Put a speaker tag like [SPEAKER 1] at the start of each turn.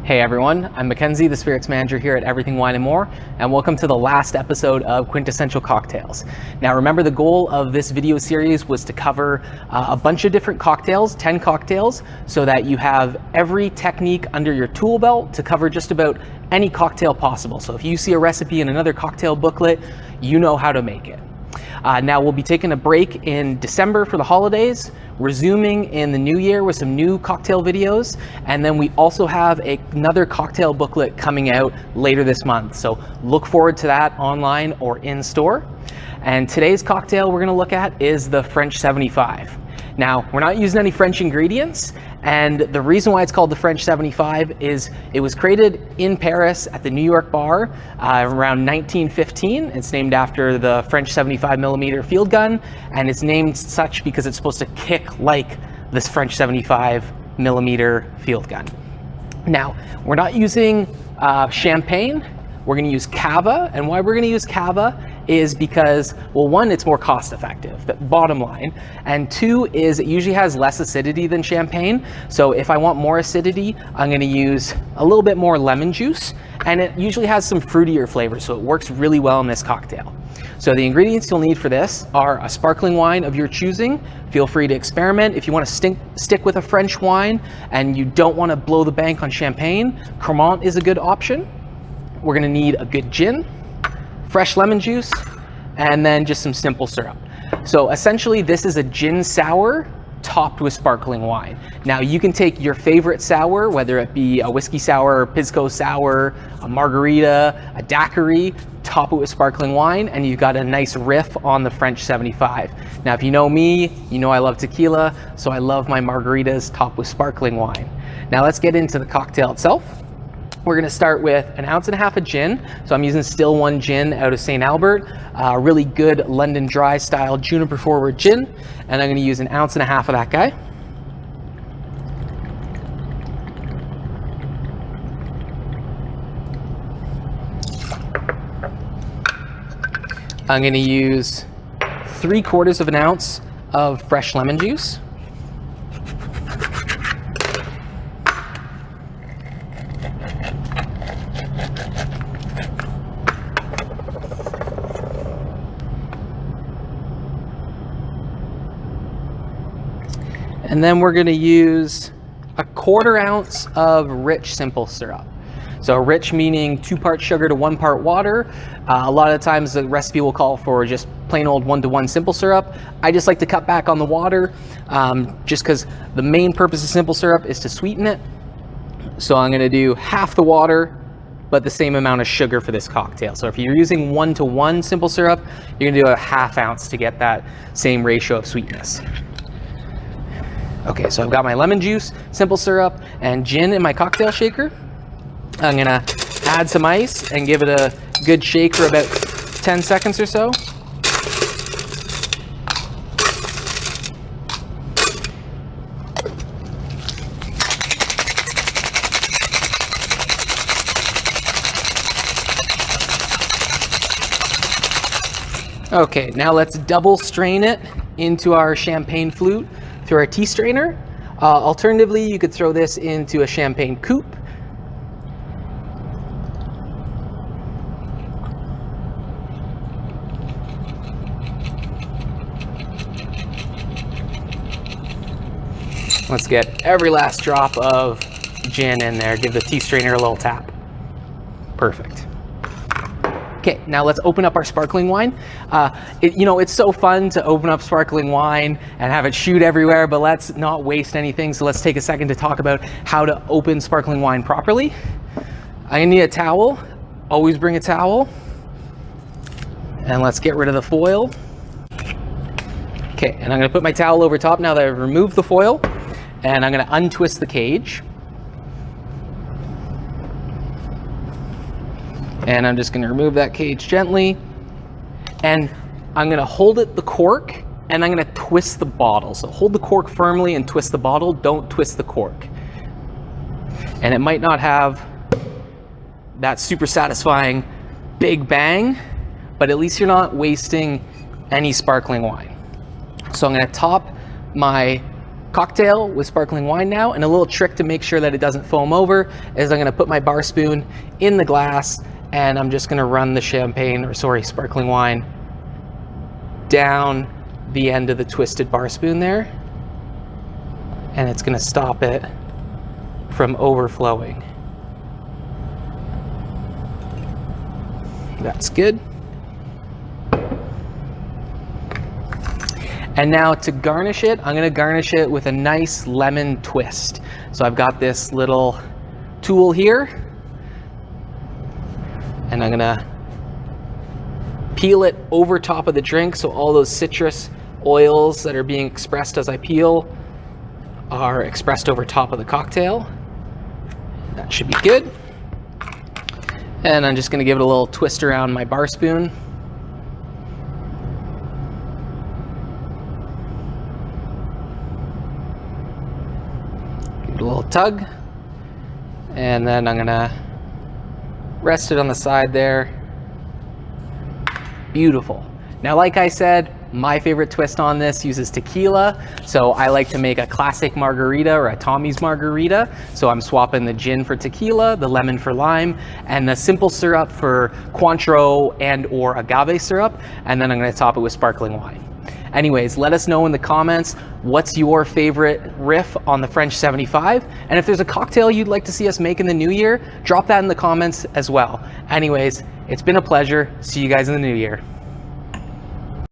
[SPEAKER 1] Hey everyone, I'm Mackenzie, the Spirits Manager here at Everything Wine & More, and welcome to the last episode of Quintessential Cocktails. Now remember, the goal of this video series was to cover a bunch of different cocktails, 10 cocktails, so that you have every technique under your tool belt to cover just about any cocktail possible. So if you see a recipe in another cocktail booklet, you know how to make it. Now we'll be taking a break in December for the holidays, resuming in the new year with some new cocktail videos, and then we also have another cocktail booklet coming out later this month. So look forward to that online or in store. And today's cocktail we're going to look at is the French 75. Now, we're not using any French ingredients, and the reason why it's called the French 75 is it was created in Paris at the New York bar around 1915. It's named after the French 75mm field gun, and it's named such because it's supposed to kick like this French 75mm field gun. Now, we're not using champagne. We're going to use cava, and why we're going to use cava is because, well, one, it's more cost effective, the bottom line, and two is it usually has less acidity than champagne. So if I want more acidity, I'm going to use a little bit more lemon juice, and it usually has some fruitier flavors, so it works really well in this cocktail. So the ingredients you'll need for this are a sparkling wine of your choosing. Feel free to experiment. If you want to stick with a French wine and you don't want to blow the bank on champagne, Cremant is a good option. We're going to need a good gin, fresh lemon juice, and then just some simple syrup. So essentially this is a gin sour topped with sparkling wine. Now you can take your favorite sour, whether it be a whiskey sour, pisco sour, a margarita, a daiquiri, top it with sparkling wine, and you've got a nice riff on the French 75. Now if you know me, you know I love tequila, so I love my margaritas topped with sparkling wine. Now let's get into the cocktail itself. We're going to start with 1.5 ounces of gin. So I'm using Still One gin out of St. Albert, really good London dry style juniper forward gin. And I'm going to use 1.5 ounces of that guy. I'm going to use 3/4 ounce of fresh lemon juice. And then we're going to use 1/4 ounce of rich simple syrup. So rich meaning 2 parts sugar to 1 part water. A lot of times the recipe will call for just plain old 1-to-1 simple syrup. I just like to cut back on the water just because the main purpose of simple syrup is to sweeten it. So I'm going to do half the water, but the same amount of sugar for this cocktail. So if you're using 1-to-1 simple syrup, you're going to do 1/2 ounce to get that same ratio of sweetness. Okay, so I've got my lemon juice, simple syrup, and gin in my cocktail shaker. I'm gonna add some ice and give it a good shake for about 10 seconds or so. Okay, now let's double strain it into our champagne flute through our tea strainer. Alternatively, you could throw this into a champagne coupe. Let's get every last drop of gin in there. Give the tea strainer a little tap. Perfect. Okay, now let's open up our sparkling wine. It's so fun to open up sparkling wine and have it shoot everywhere, but let's not waste anything. So let's take a second to talk about how to open sparkling wine properly. I need a towel. Always bring a towel. And let's get rid of the foil. Okay, and I'm gonna put my towel over top now that I've removed the foil, and I'm gonna untwist the cage. And I'm just going to remove that cage gently, and I'm going to hold the cork, and I'm going to twist the bottle. So hold the cork firmly and twist the bottle. Don't twist the cork. And it might not have that super satisfying big bang, but at least you're not wasting any sparkling wine. So I'm going to top my cocktail with sparkling wine now, and a little trick to make sure that it doesn't foam over is I'm going to put my bar spoon in the glass, and I'm just going to run the sparkling wine down the end of the twisted bar spoon there, and it's going to stop it from overflowing. That's good. And now to garnish it, I'm gonna garnish it with a nice lemon twist. So I've got this little tool here, and I'm gonna peel it over top of the drink so all those citrus oils that are being expressed as I peel are expressed over top of the cocktail. That should be good. And I'm just gonna give it a little twist around my bar spoon. Give it a little tug. And then I'm gonna rest it on the side there. Beautiful. Now, like I said, my favorite twist on this uses tequila. So I like to make a classic margarita or a Tommy's margarita. So I'm swapping the gin for tequila, the lemon for lime, and the simple syrup for Cointreau and or agave syrup. And then I'm gonna top it with sparkling wine. Anyways, let us know in the comments what's your favorite riff on the French 75. And if there's a cocktail you'd like to see us make in the new year, drop that in the comments as well. Anyways, it's been a pleasure. See you guys in the new year.